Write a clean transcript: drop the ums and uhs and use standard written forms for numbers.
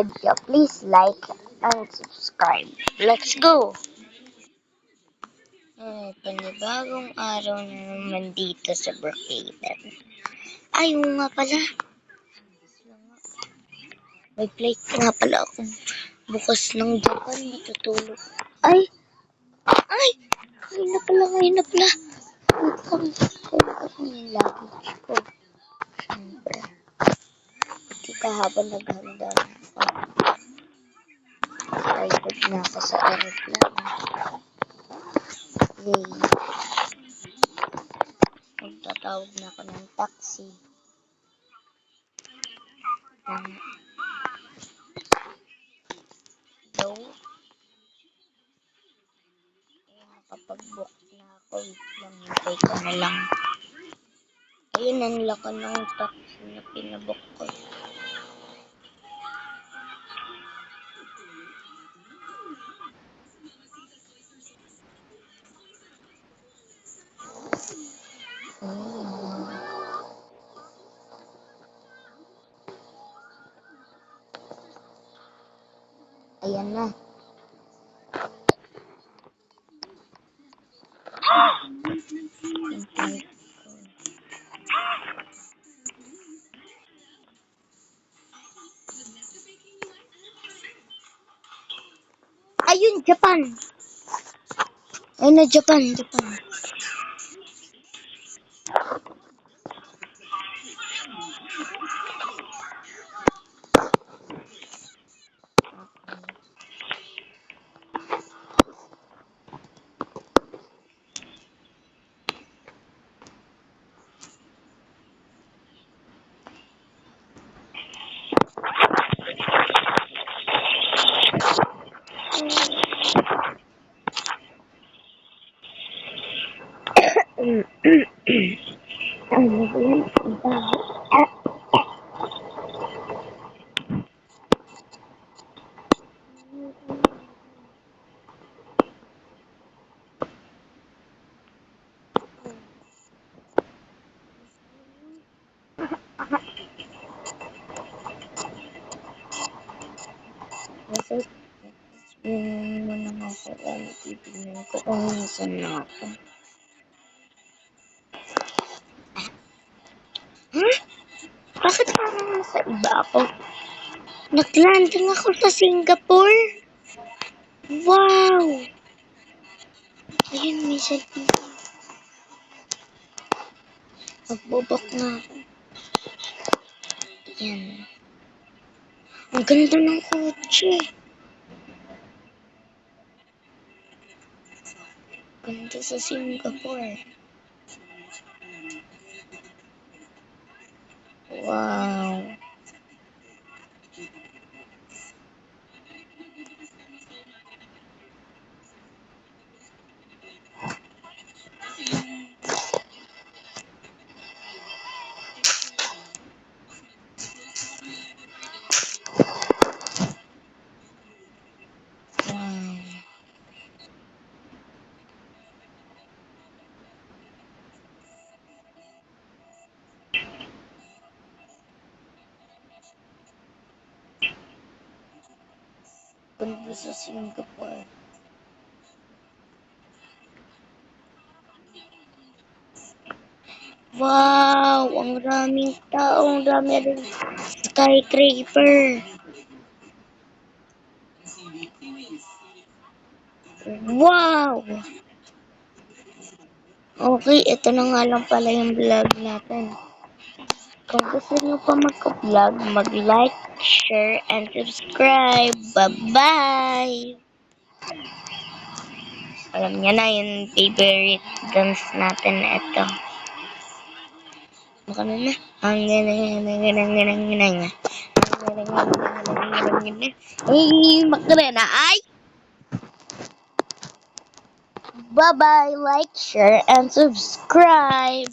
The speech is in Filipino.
video, please like and subscribe. Let's go! Panibagong araw na naman dito sa Brookhaven. Ay, oo nga pala. May plate nga pala ako. Bukas ng Japan, matutulog. Ay! Ay! Ngayon na pala, ngayon na pala. Wait lang yung luggage ko. Siyempre. Hindi kahapon naghanda na ako. Excited na ako sa aeroplane. Yay! Magtatawag na ako ng taxi. Hello? Nakapag-book na ako. Wait lang, hintay ko na lang. Ayun, ang laki ng taxi na pinabook ko. Ayan na. Ayun, Japan! Ayun na, Japan. Ano ba yan? Kasi, mo lang ako. Titignan ko kung nasan na ako. Huh? Bakit parang nasa iba ako? Naglanding ako sa Singapore. Wow! Ayun, may cellphone. Magbubok na ako. Yan. Ang ganda ng kotse. Ganda sa Singapore. Wow. Ganda sa Singapore. Wow! Ang raming tao. Ang dami rin skyscraper. Wow! Okay, ito na nga lang pala yung vlog natin. Kung gusto nyo pa mag-vlog, mag-like, share, and subscribe. Bye-bye! Alam niya na yung favorite dance natin na ito. Baka na. Ang ganang. Ay, makarena ay! Bye-bye, like, share, and subscribe.